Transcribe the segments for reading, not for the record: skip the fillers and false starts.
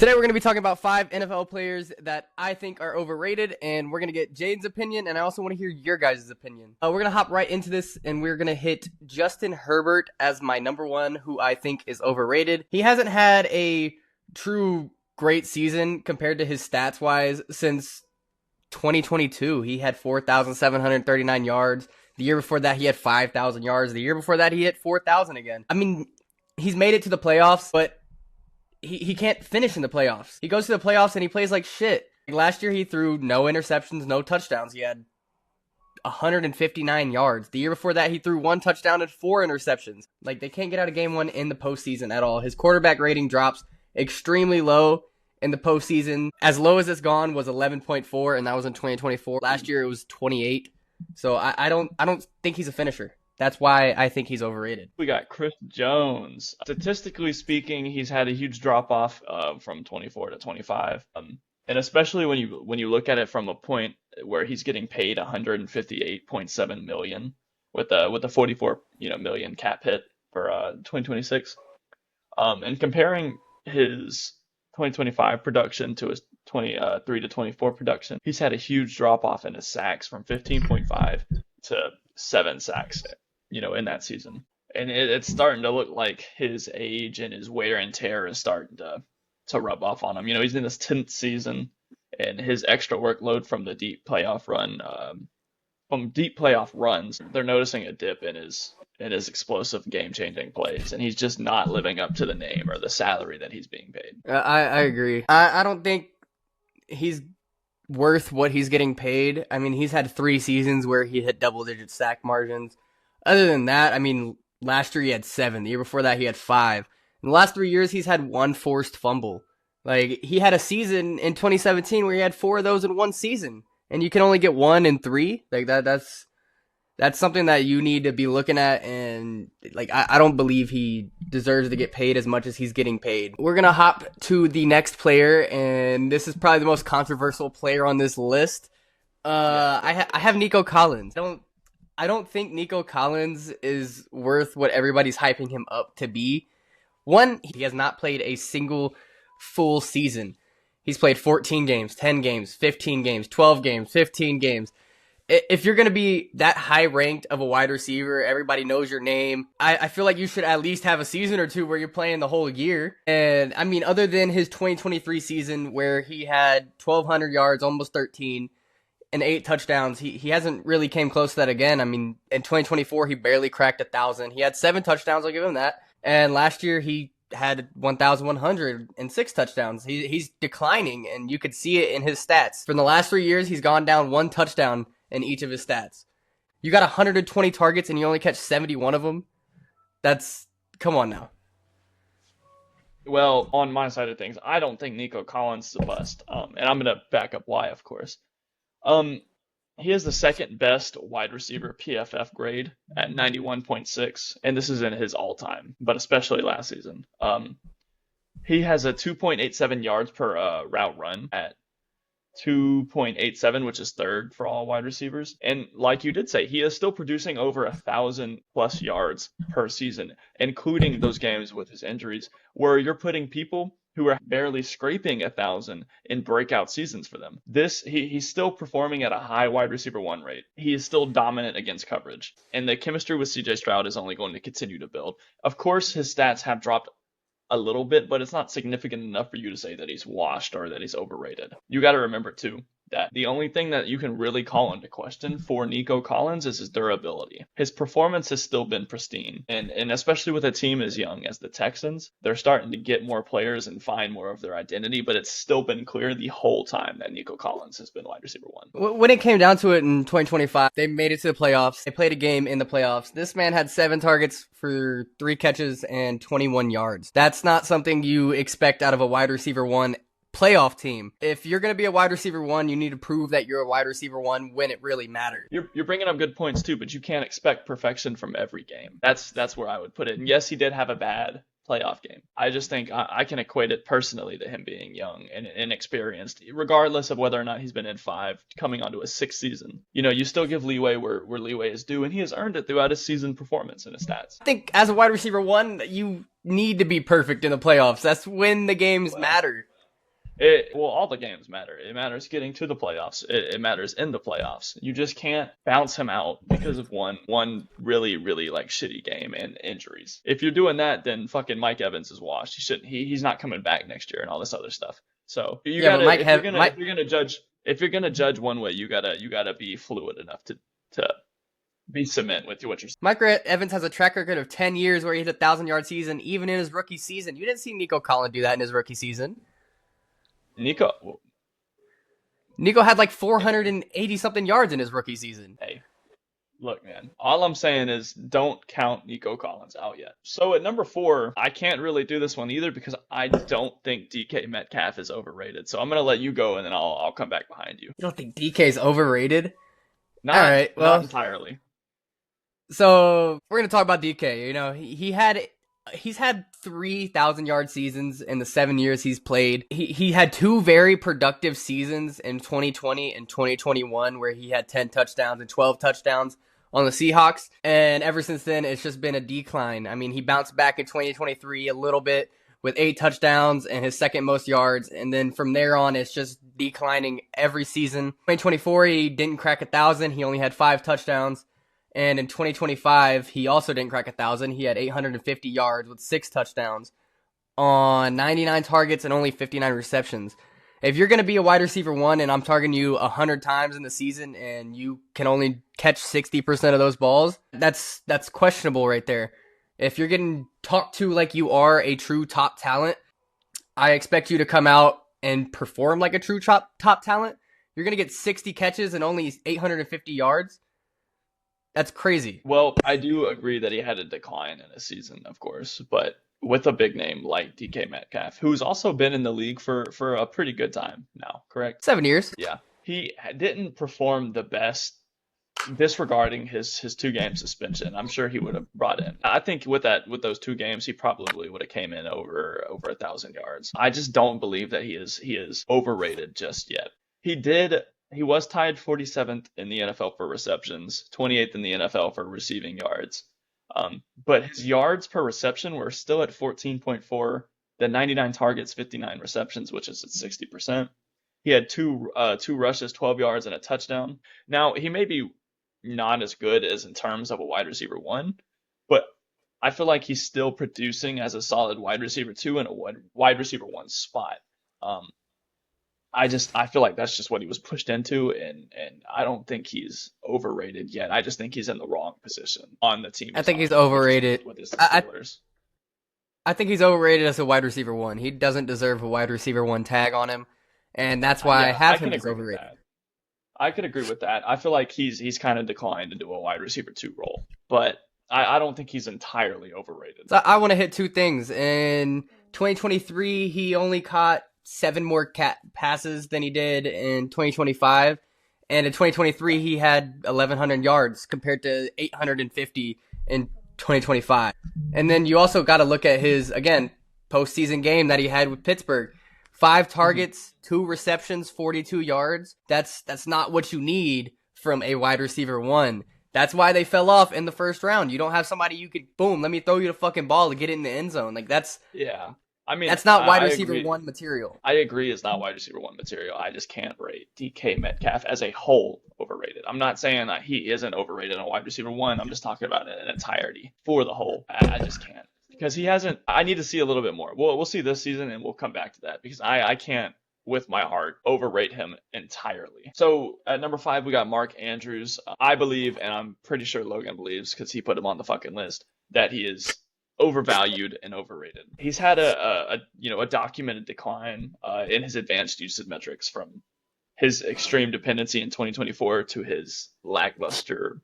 Today we're going to be talking about 5 NFL players that I think are overrated, and we're going to get Jaden's opinion, and I also want to hear your guys' opinion. We're going to hop right into this, and we're going to hit Justin Herbert as my number one, who I think is overrated. He hasn't had a true great season compared to his stats-wise since 2022. He had 4,739 yards. The year before that, he had 5,000 yards. The year before that, he hit 4,000 again. I mean, he's made it to the playoffs, but he can't finish in the playoffs. He goes to the playoffs and he plays like shit. Last year he threw no interceptions, no touchdowns. He had 159 yards. The year before that he threw 1 touchdown and 4 interceptions. Like, they can't get out of game 1 in the postseason at all. His quarterback rating drops extremely low in the postseason. As low as it's gone was 11.4, and that was in 2024. Last year it was 28. So I don't think he's a finisher. That's why I think he's overrated. We got Chris Jones. Statistically speaking, he's had a huge drop-off from 24 to 25. And especially when you look at it from a point where he's getting paid 158.7 million with a 44 million cap hit for 2026. And comparing his 2025 production to his 23 to 24 production, he's had a huge drop-off in his sacks from 15.5 to 7 sacks. In that season. And it's starting to look like his age and his wear and tear is starting to rub off on him. He's in his 10th season, and his extra workload from the deep playoff runs, they're noticing a dip in his explosive game-changing plays, and he's just not living up to the name or the salary that he's being paid. I agree. I don't think he's worth what he's getting paid. I mean, he's had 3 seasons where he hit double-digit sack margins. Other than that, I mean, last year he had 7. The year before that he had 5. In the last 3 years, he's had 1 forced fumble. Like, he had a season in 2017 where he had 4 of those in 1 season. And you can only get 1 in 3? Like, that's something that you need to be looking at. And, like, I don't believe he deserves to get paid as much as he's getting paid. We're going to hop to the next player, and this is probably the most controversial player on this list. I have Nico Collins. I don't think Nico Collins is worth what everybody's hyping him up to be. One, he has not played a single full season. He's played 14 games, 10 games, 15 games, 12 games, 15 games. If you're going to be that high ranked of a wide receiver, everybody knows your name, I feel like you should at least have a season or 2 where you're playing the whole year. And I mean, other than his 2023 season where he had 1,200 yards, almost 13, and 8 touchdowns, he hasn't really came close to that again. I mean, in 2024, he barely cracked 1,000. He had 7 touchdowns, I'll give him that. And last year, he had 1,106 touchdowns. He's declining, and you could see it in his stats. From the last 3 years, he's gone down 1 touchdown in each of his stats. You got 120 targets, and you only catch 71 of them? Come on now. Well, on my side of things, I don't think Nico Collins is a bust. And I'm going to back up why, of course. He has the second best wide receiver PFF grade at 91.6, and this is in his all-time, but especially last season. He has a 2.87 yards per route run at 2.87, which is third for all wide receivers. And like you did say, he is still producing over 1,000 plus yards per season, including those games with his injuries, where you're putting people who are barely scraping 1,000 in breakout seasons for them. He's still performing at a high wide receiver 1 rate. He is still dominant against coverage. And the chemistry with CJ Stroud is only going to continue to build. Of course, his stats have dropped a little bit, but it's not significant enough for you to say that he's washed or that he's overrated. You got to remember, too, that the only thing that you can really call into question for Nico Collins is his durability. His performance has still been pristine, and especially with a team as young as the Texans, they're starting to get more players and find more of their identity, but it's still been clear the whole time that Nico Collins has been wide receiver 1. When it came down to it in 2025, they made it to the playoffs. They played a game in the playoffs. This man had 7 targets for 3 catches and 21 yards. That's not something you expect out of a wide receiver 1 playoff team. If you're going to be a wide receiver 1, you need to prove that you're a wide receiver 1 when it really matters. You're bringing up good points too, but you can't expect perfection from every game. That's where I would put it. And yes, he did have a bad playoff game. I just think I can equate it personally to him being young and inexperienced, regardless of whether or not he's been in 5, coming onto a 6th season. You still give leeway where leeway is due, and he has earned it throughout his season performance and his stats. I think as a wide receiver 1, you need to be perfect in the playoffs. That's when the games matter. Well, all the games matter. It matters getting to the playoffs. It matters in the playoffs. You just can't bounce him out because of one really really like shitty game and injuries. If you're doing that, then fucking Mike Evans is washed. He shouldn't. He's not coming back next year and all this other stuff. So you Yeah, but gotta Mike have Mike if you're gonna judge one way, you gotta be fluid enough to be cement with what you're saying. Mike Evans has a track record of 10 years where he hit a 1,000-yard season, even in his rookie season. You didn't see Nico Collins do that in his rookie season. Nico, Nico had like 480 something yards in his rookie season. hey, look, man, all I'm saying is don't count Nico Collins out yet. So at number 4, I can't really do this one either because I don't think DK Metcalf is overrated. So I'm gonna let you go and then I'll come back behind you. You don't think DK's overrated? All Not right, not well, entirely. so we're gonna talk about DK. You know, he's had 3,000-yard seasons in the 7 years he's played. He had 2 very productive seasons in 2020 and 2021 where he had 10 touchdowns and 12 touchdowns on the Seahawks. And ever since then, it's just been a decline. I mean, he bounced back in 2023 a little bit with 8 touchdowns and his second most yards. And then from there on, it's just declining every season. 2024, he didn't crack 1,000. He only had 5 touchdowns. And in 2025, he also didn't crack 1,000. He had 850 yards with 6 touchdowns on 99 targets and only 59 receptions. If you're going to be a wide receiver 1 and I'm targeting you 100 times in the season and you can only catch 60% of those balls, that's questionable right there. If you're getting talked to like you are a true top talent, I expect you to come out and perform like a true top talent. You're going to get 60 catches and only 850 yards. That's crazy. Well, I do agree that he had a decline in his season, of course, but with a big name like DK Metcalf, who's also been in the league for a pretty good time now, correct? 7 years. Yeah. He didn't perform the best disregarding his 2 game suspension. I'm sure he would have brought in. I think with those 2 games, he probably would have came in over 1,000 yards. I just don't believe that he is overrated just yet. He was tied 47th in the NFL for receptions, 28th in the NFL for receiving yards. But his yards per reception were still at 14.4. The 99 targets, 59 receptions, which is at 60%. He had two rushes, 12 yards, and a touchdown. Now, he may be not as good as in terms of a wide receiver 1, but I feel like he's still producing as a solid wide receiver 2 in a wide receiver 1 spot. Um, I feel like that's just what he was pushed into, and I don't think he's overrated yet. I just think he's in the wrong position on the team I he's think he's on, which is overrated. with his I, Steelers. I think he's overrated as a wide receiver 1. He doesn't deserve a wide receiver 1 tag on him, and that's why I Yeah, I have him can as agree with overrated. that. I could agree with that. I feel like he's kind of declined into a wide receiver 2 role, but I don't think he's entirely overrated. So I want to hit 2 things. In 2023, he only caught 7 more passes than he did in 2025. And in 2023, he had 1,100 yards compared to 850 in 2025. And then you also got to look at his, again, postseason game that he had with Pittsburgh. 5 Mhm. targets, 2 receptions, 42 yards. That's not what you need from a wide receiver 1. That's why they fell off in the first round. You don't have somebody you could, boom, let me throw you the fucking ball to get it in the end zone. Like Yeah, I mean, that's not wide I receiver agree. 1 material. I agree it's not wide receiver 1 material. I just can't rate DK Metcalf as a whole overrated. I'm not saying that he isn't overrated on wide receiver 1. I'm just talking about it in entirety for the whole. I just can't because he hasn't. I need to see a little bit more. We'll see this season and we'll come back to that because I can't with my heart overrate him entirely. So at number 5 we got Mark Andrews. I believe, and I'm pretty sure Logan believes because he put him on the fucking list, that he is overvalued and overrated. He's had a documented decline in his advanced usage metrics from his extreme dependency in 2024 to his lackluster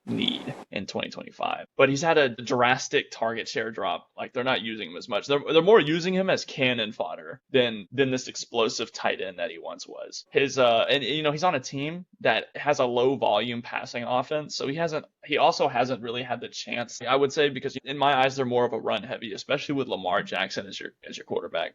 need in 2025. But he's had a drastic target share drop. Like they're not using him as much. They're more using him as cannon fodder than this explosive tight end that he once was. And he's on a team that has a low volume passing offense, so he also hasn't really had the chance, I would say, because in my eyes they're more of a run heavy, especially with Lamar Jackson as your quarterback.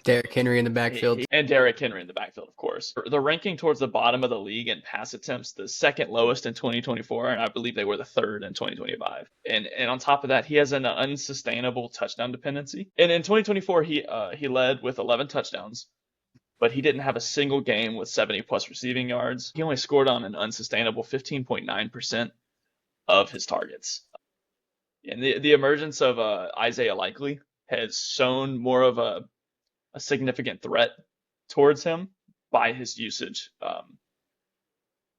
Derrick Henry in the backfield. And Derrick Henry in the backfield, of course. The ranking towards the bottom of the league in pass attempts, the second lowest in 2024, and I believe they were the third in 2025. And on top of that, he has an unsustainable touchdown dependency. And in 2024, he led with 11 touchdowns, but he didn't have a single game with 70 plus receiving yards. He only scored on an unsustainable 15.9% of his targets. And the emergence of Isaiah Likely has shown more of a significant threat towards him by his usage.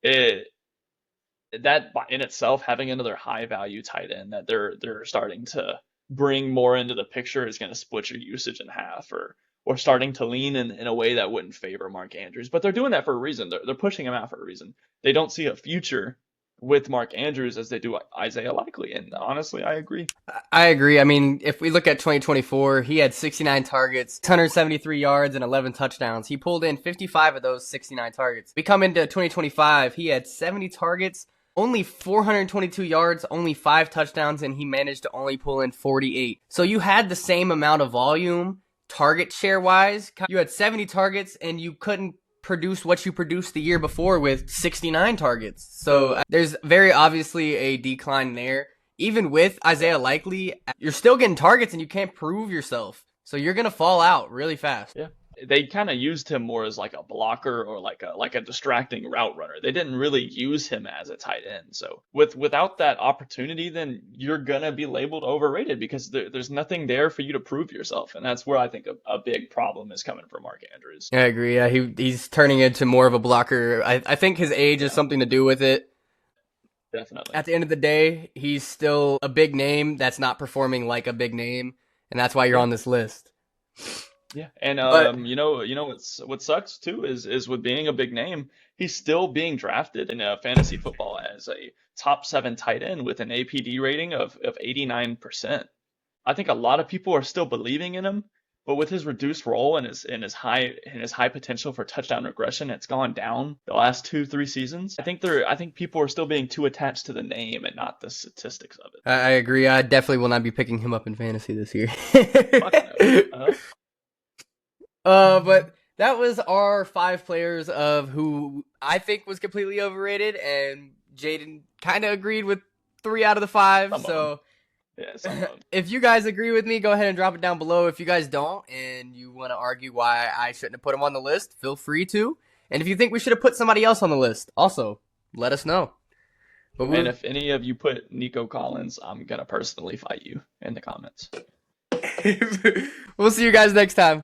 It that in itself, having another high value tight end that they're starting to bring more into the picture is going to split your usage in half, or starting to lean in a way that wouldn't favor Mark Andrews. But they're doing that for a reason. They're pushing him out for a reason. They don't see a future with Mark Andrews as they do Isaiah Likely. And honestly, I agree. I agree. I mean, if we look at 2024, he had 69 targets, 173 yards, and 11 touchdowns. He pulled in 55 of those 69 targets. We come into 2025, he had 70 targets, only 422 yards, only 5 touchdowns, and he managed to only pull in 48. So you had the same amount of volume, target share-wise. You had 70 targets, and you couldn't produce what you produced the year before with 69 targets. So there's very obviously a decline there. Even with Isaiah Likely, you're still getting targets and you can't prove yourself. So you're going to fall out really fast. Yeah. They kind of used him more as like a blocker or like a distracting route runner. They didn't really use him as a tight end. So without that opportunity, then you're gonna be labeled overrated because there's nothing there for you to prove yourself, and that's where I think a big problem is coming from Mark Andrews. I agree. Yeah, he's turning into more of a blocker. I think his age has something to do with it. Definitely. At the end of the day, he's still a big name that's not performing like a big name, and that's why you're on this list. Yeah, and you know what sucks too is with being a big name, he's still being drafted in fantasy football as a top 7 tight end with an APD rating of 89%. I think a lot of people are still believing in him, but with his reduced role and his high potential for touchdown regression, it's gone down the last 2-3 seasons. I think people are still being too attached to the name and not the statistics of it. I agree. I definitely will not be picking him up in fantasy this year. Fuck no. But that was our 5 players of who I think was completely overrated, and Jaden kind of agreed with 3 out of the 5. So yeah, if you guys agree with me, go ahead and drop it down below. If you guys don't, and you want to argue why I shouldn't have put him on the list, feel free to. And if you think we should have put somebody else on the list, also let us know. And if any of you put Nico Collins, I'm gonna personally fight you in the comments. We'll see you guys next time.